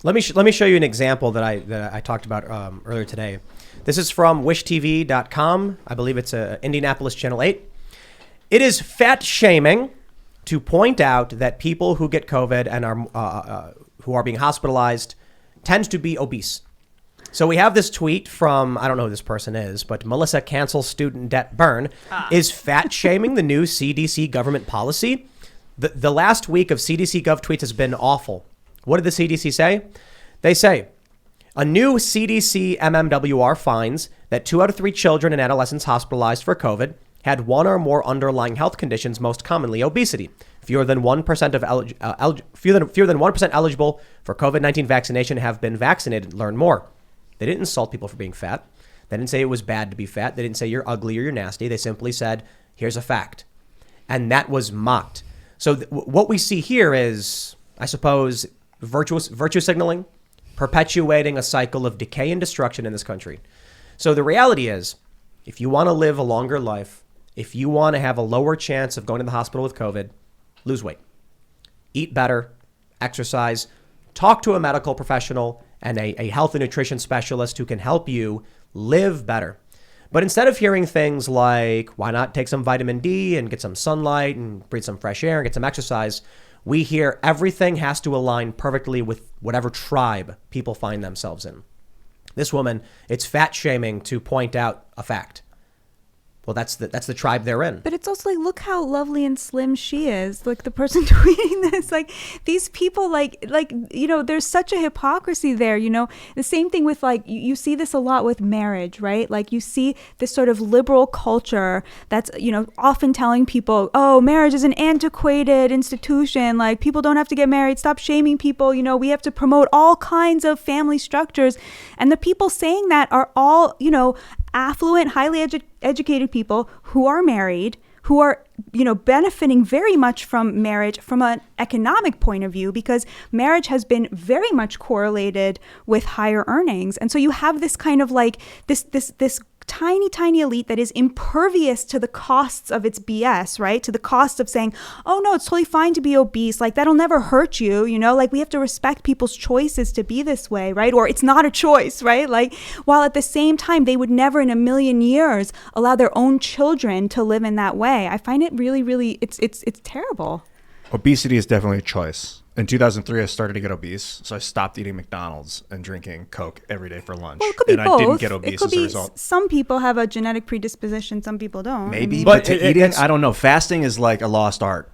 Let me show you an example that I talked about earlier today. This is from wishtv.com. I believe it's Indianapolis Channel 8. It is fat shaming to point out that people who get COVID and are who are being hospitalized tend to be obese. So we have this tweet from, I don't know who this person is, but Melissa Cancel Student Debt Burn is fat shaming the new CDC government policy. The last week of CDC Gov tweets has been awful. What did the CDC say? They say, a new CDC MMWR finds that 2 out of 3 children and adolescents hospitalized for COVID had one or more underlying health conditions, most commonly obesity. Fewer than 1% eligible for COVID-19 vaccination have been vaccinated. Learn more. They didn't insult people for being fat. They didn't say it was bad to be fat. They didn't say you're ugly or you're nasty. They simply said, here's a fact. And that was mocked. So what we see here is, I suppose, virtue signaling, perpetuating a cycle of decay and destruction in this country. So the reality is, if you want to live a longer life, if you want to have a lower chance of going to the hospital with COVID, lose weight, eat better, exercise, talk to a medical professional and a health and nutrition specialist who can help you live better. But instead of hearing things like, why not take some vitamin D and get some sunlight and breathe some fresh air and get some exercise, we hear everything has to align perfectly with whatever tribe people find themselves in. This woman, it's fat shaming to point out a fact. Well, that's the tribe they're in. But it's also like, look how lovely and slim she is. Like the person tweeting this, like these people, like there's such a hypocrisy there. The same thing with you see this a lot with marriage, right? Like you see this sort of liberal culture that's often telling people, oh, marriage is an antiquated institution. Like people don't have to get married. Stop shaming people. We have to promote all kinds of family structures. And the people saying that are all affluent, highly educated people who are married, who are, benefiting very much from marriage from an economic point of view, because marriage has been very much correlated with higher earnings. And so you have this kind of this tiny elite that is impervious to the costs of its BS, right? To the cost of saying, oh no, it's totally fine to be obese. Like that'll never hurt you, like we have to respect people's choices to be this way, right? Or it's not a choice, right? Like while at the same time, they would never in a million years allow their own children to live in that way. I find it really, really, it's terrible. Obesity is definitely a choice. In 2003, I started to get obese, so I stopped eating McDonald's and drinking Coke every day for lunch. Well, it could be both. I didn't get obese as a result. Some people have a genetic predisposition, some people don't. Maybe, but eating, I don't know. Fasting is like a lost art.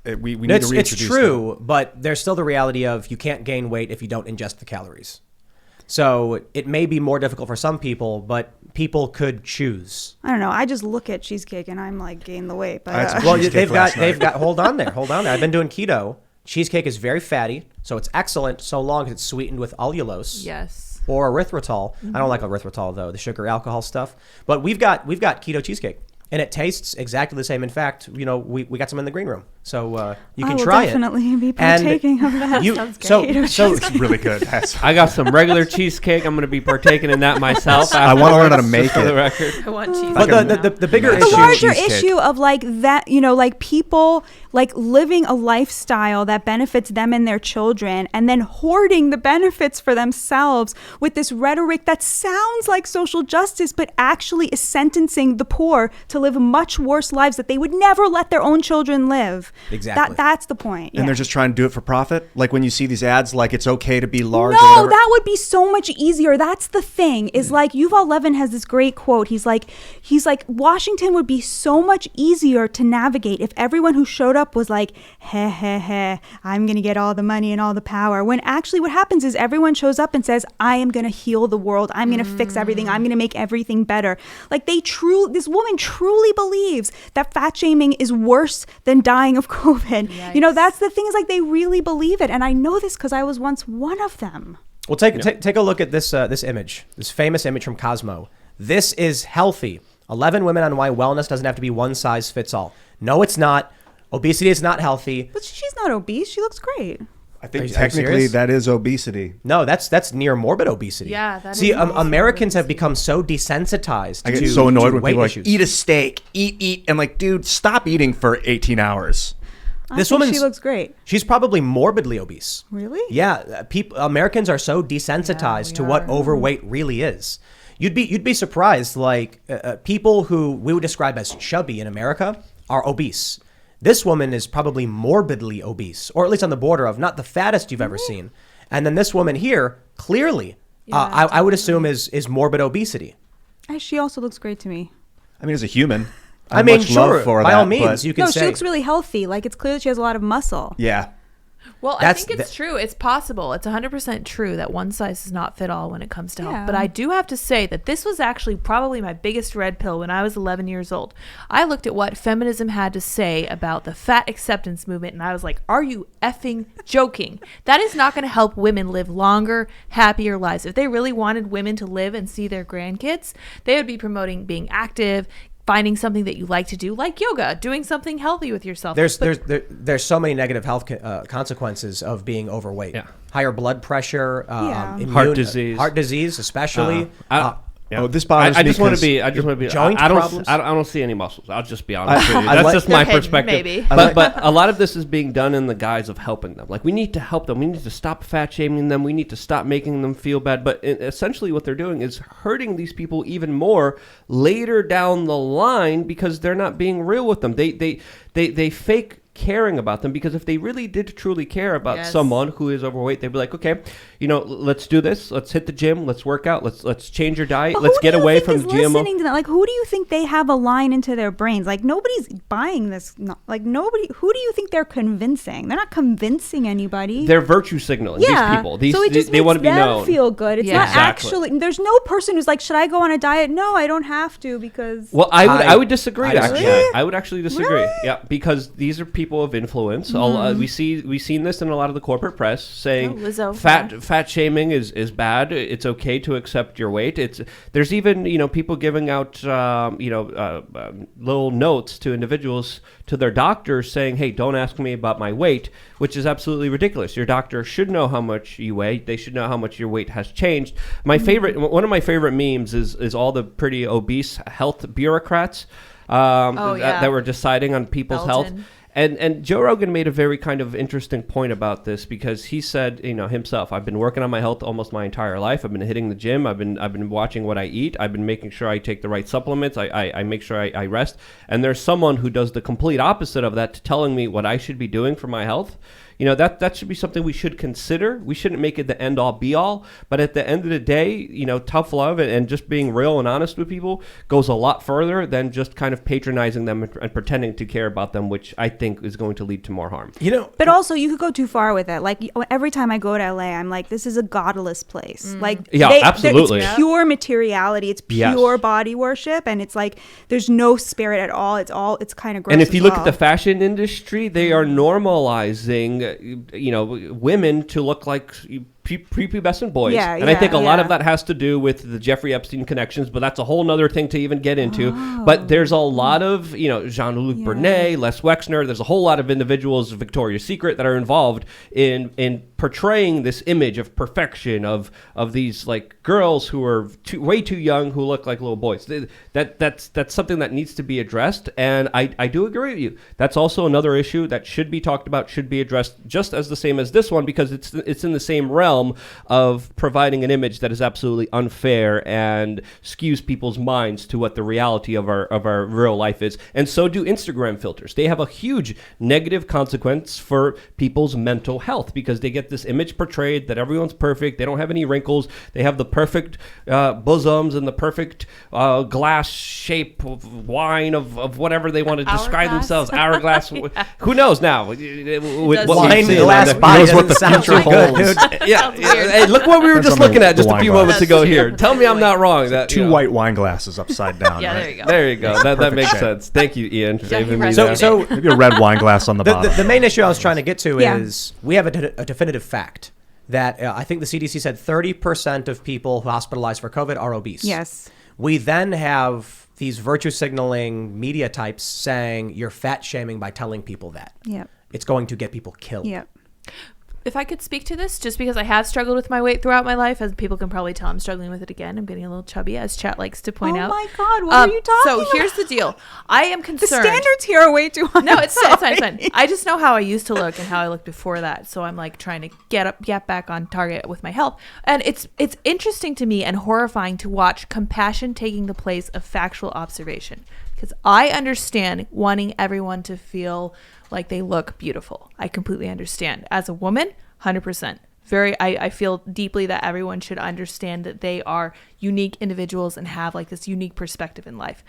We need to reintroduce It's true, but there's still the reality of you can't gain weight if you don't ingest the calories. So it may be more difficult for some people, but people could choose. I don't know. I just look at cheesecake and I'm like, gain the weight. But well, they've got. Hold on there. I've been doing keto. Cheesecake is very fatty, so it's excellent so long as it's sweetened with allulose. Yes. Or erythritol. I don't like erythritol though, the sugar alcohol stuff. But we've got keto cheesecake, and it tastes exactly the same. In fact, we got some in the green room, so you can try it. I will definitely be partaking of that. So it's really good. I got some regular cheesecake. I'm going to be partaking in that myself. I want to learn how to make it. For the record. I want cheese. But the bigger issue, the larger issue of like that, like people like living a lifestyle that benefits them and their children, and then hoarding the benefits for themselves with this rhetoric that sounds like social justice, but actually is sentencing the poor to live much worse lives that they would never let their own children live. Exactly. That's the point. And they're just trying to do it for profit. Like when you see these ads, like it's okay to be large. No, that would be so much easier. That's the thing. Is like Yuval Levin has this great quote. He's like Washington would be so much easier to navigate if everyone who showed up was like, heh, I'm gonna get all the money and all the power. When actually what happens is everyone shows up and says, I am gonna heal the world. I'm gonna fix everything. I'm gonna make everything better. Like this woman truly believes that fat shaming is worse than dying of COVID. Yikes. That's the thing, is like they really believe it. And I know this because I was once one of them. Well, take a look at this image, this famous image from Cosmo. This is healthy. 11 women on why wellness doesn't have to be one size fits all. No, it's not. Obesity is not healthy. But she's not obese. She looks great. I think technically that is obesity. No, that's near morbid obesity. Yeah, See, Americans have become so desensitized. I get so annoyed when people are like, issues. eat a steak, eat, and like, dude, stop eating for 18 hours. This think woman's she looks great. She's probably morbidly obese. Really? Yeah, Americans are so desensitized to what overweight really is. You'd be surprised. Like people who we would describe as chubby in America are obese. This woman is probably morbidly obese, or at least on the border of not the fattest you've ever seen. And then this woman here, clearly, I would assume is morbid obesity. She also looks great to me. I mean, as a human, I mean, much sure, love for by that, all means, but- you can No, say. she looks really healthy. Like, it's clear she has a lot of muscle. Yeah. Well, I That's think it's true. It's possible. It's 100% true that one size does not fit all when it comes to health. Yeah. But I do have to say that this was actually probably my biggest red pill when I was 11 years old. I looked at what feminism had to say about the fat acceptance movement, and I was like, are you effing joking? That is not going to help women live longer, happier lives. If they really wanted women to live and see their grandkids, they would be promoting being active, finding something that you like to do, like yoga, doing something healthy with yourself. There's so many negative health consequences of being overweight. Yeah. Higher blood pressure, Heart disease. especially. this bothers I me. just want to 'cause be. I just want to be. joint I don't. problems? I don't see any muscles. I'll just be honest with you. I That's like- just my They're hidden, perspective. maybe. But a lot of this is being done in the guise of helping them. Like we need to help them. We need to stop fat shaming them. We need to stop making them feel bad. But essentially, what they're doing is hurting these people even more later down the line because they're not being real with them. They fake caring about them, because if they really did truly care about someone who is overweight, they'd be like, okay, let's do this. Let's hit the gym. Let's work out. Let's change your diet. But Let's who get do you away think from is GMO. listening to that? Like, who do you think they have a line into their brains? Like, nobody's buying this. Like, nobody. Who do you think they're convincing? They're not convincing anybody. They're virtue signaling. Yeah. These people. So it just they makes want to be them known. feel good. It's Yeah. not Exactly. actually. There's no person who's like, should I go on a diet? No, I don't have to because. Well, I would disagree. I Actually, disagree. I would actually disagree. Really? Yeah, because these are people of influence. We've seen this in a lot of the corporate press saying Lizzo, fat shaming is bad. It's okay to accept your weight. There's even people giving out little notes to individuals, to their doctors, saying, hey, don't ask me about my weight, which is absolutely ridiculous. Your doctor should know how much you weigh. They should know how much your weight has changed. One of my favorite memes is all the pretty obese health bureaucrats that were deciding on people's health. And Joe Rogan made a very kind of interesting point about this, because he said, himself, I've been working on my health almost my entire life. I've been hitting the gym. I've been watching what I eat. I've been making sure I take the right supplements. I make sure I rest. And there's someone who does the complete opposite of that, telling me what I should be doing for my health. That should be something we should consider. We shouldn't make it the end all be all. But at the end of the day, tough love and just being real and honest with people goes a lot further than just kind of patronizing them and pretending to care about them, which I think is going to lead to more harm. But also, you could go too far with it. Like, every time I go to LA, I'm like, this is a godless place. Like, absolutely. It's pure materiality. It's pure body worship, and it's like there's no spirit at all. It's kind of gross. And if you as look well. at the fashion industry, they are normalizing, women to look like prepubescent boys. And I think a lot of that has to do with the Jeffrey Epstein connections, but that's a whole nother thing to even get into. But there's a lot of, Jean-Luc Bernet, Les Wexner, there's a whole lot of individuals, Victoria's Secret, that are involved in portraying this image of perfection of these like girls who are way too young, who look like little boys. That's something that needs to be addressed. And I do agree with you. That's also another issue that should be talked about, should be addressed just as the same as this one, because it's in the same realm of providing an image that is absolutely unfair and skews people's minds to what the reality of our real life is. And so do Instagram filters. They have a huge negative consequence for people's mental health, because they get this image portrayed that everyone's perfect. They don't have any wrinkles. They have the perfect bosoms and the perfect glass shape of wine of whatever they want to describe themselves. Hourglass. Who knows now? Wine glass body doesn't sound too good, dude. Yeah. Hey, look what we were just looking at just a few moments ago here. Tell me I'm not wrong. That Two white wine glasses upside down. Yeah, right? there you go. There you go. That Perfect makes shape. sense. Thank you, Ian, for saving me. So- that. So Maybe a red wine glass on the bottom. the main issue I was trying to get to Yeah. is we have a definitive fact that I think the CDC said 30% of people who hospitalized for COVID are obese. Yes. We then have these virtue signaling media types saying you're fat shaming by telling people that. Yep. It's going to get people killed. Yep. if I could speak to this, just because I have struggled with my weight throughout my life, as people can probably tell, I'm struggling with it again. I'm getting a little chubby, as chat likes to point out. Oh my God, what are you talking about? So here's the deal. I am concerned. The standards here are way too high. No, it's fine. I just know how I used to look and how I looked before that. So I'm like trying to get back on target with my health. And it's interesting to me and horrifying to watch compassion taking the place of factual observation. Because I understand wanting everyone to feel like they look beautiful. I completely understand. As a woman, 100%. I feel deeply that everyone should understand that they are unique individuals and have like this unique perspective in life.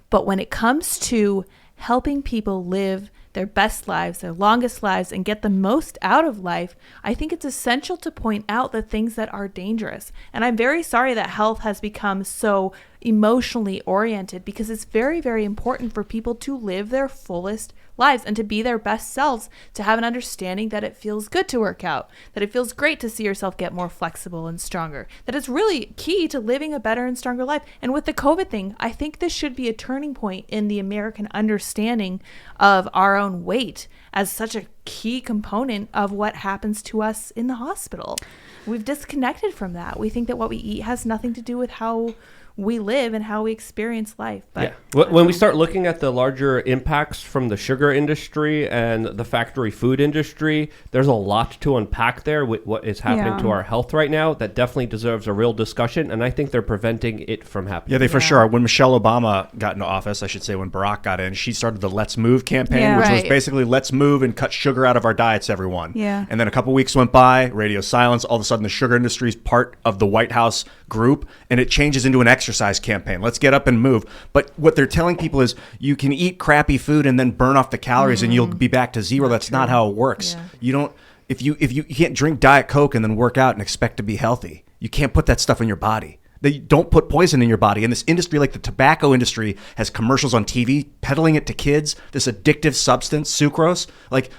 But when it comes to helping people live their best lives, their longest lives, and get the most out of life, I think it's essential to point out the things that are dangerous. And I'm very sorry that health has become so emotionally oriented, because it's very, very important for people to live their fullest lives and to be their best selves, to have an understanding that it feels good to work out, that it feels great to see yourself get more flexible and stronger, that it's really key to living a better and stronger life. And with the COVID thing, I think this should be a turning point in the American understanding of our own weight as such a key component of what happens to us in the hospital. We've disconnected from that. We think that what we eat has nothing to do with how we live and how we experience life. But when we start looking at the larger impacts from the sugar industry and the factory food industry, there's a lot to unpack there with what is happening to our health right now that definitely deserves a real discussion, and I think they're preventing it from happening. Yeah, they for sure. When Michelle Obama got into office, I should say when Barack got in, she started the Let's Move campaign, which was basically let's move and cut sugar out of our diets, everyone. Yeah. And then a couple weeks went by, radio silence, all of a sudden the sugar industry is part of the White House group, and it changes into an exercise campaign. Let's get up and move. But what they're telling people is you can eat crappy food and then burn off the calories and you'll be back to zero. That's not how it works. Yeah. You don't, if you can't drink Diet Coke and then work out and expect to be healthy. You can't put that stuff in your body. They don't put poison in your body. And this industry, like the tobacco industry, has commercials on TV peddling it to kids, this addictive substance, sucrose. Like,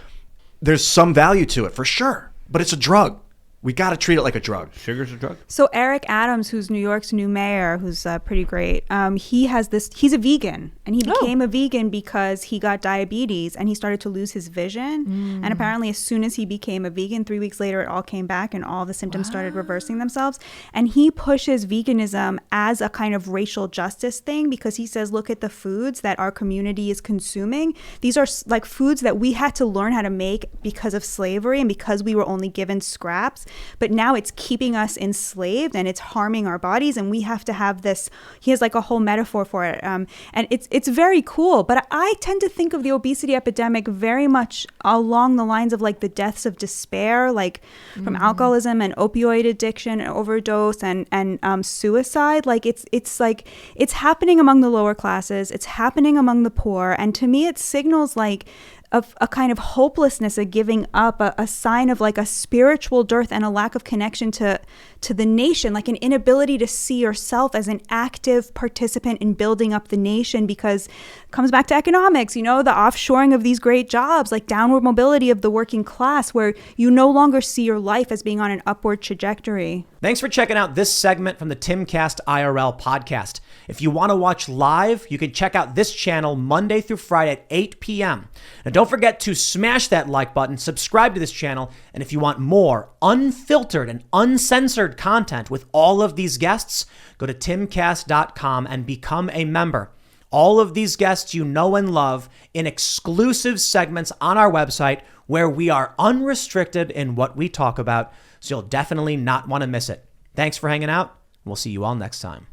there's some value to it for sure, but it's a drug. We got to treat it like a drug. Sugar's a drug. So Eric Adams, who's New York's new mayor, who's pretty great, he's a vegan, and he became a vegan because he got diabetes and he started to lose his vision. And apparently as soon as he became a vegan, 3 weeks later, it all came back and all the symptoms started reversing themselves. And he pushes veganism as a kind of racial justice thing, because he says, look at the foods that our community is consuming. These are like foods that we had to learn how to make because of slavery and because we were only given scraps. But now it's keeping us enslaved and it's harming our bodies, and we have to have this. He has like a whole metaphor for it, and it's very cool. But I tend to think of the obesity epidemic very much along the lines of like the deaths of despair, like from alcoholism and opioid addiction and overdose and suicide. Like it's happening among the lower classes. It's happening among the poor, and to me, it signals like a kind of hopelessness, a giving up, a sign of like a spiritual dearth and a lack of connection to the nation, like an inability to see yourself as an active participant in building up the nation, because it comes back to economics, the offshoring of these great jobs, like downward mobility of the working class, where you no longer see your life as being on an upward trajectory. Thanks for checking out this segment from the Timcast IRL podcast. If you want to watch live, you can check out this channel Monday through Friday at 8 p.m. Now, don't forget to smash that like button, subscribe to this channel, and if you want more unfiltered and uncensored content with all of these guests, go to timcast.com and become a member. All of these guests you know and love in exclusive segments on our website where we are unrestricted in what we talk about, so you'll definitely not want to miss it. Thanks for hanging out. We'll see you all next time.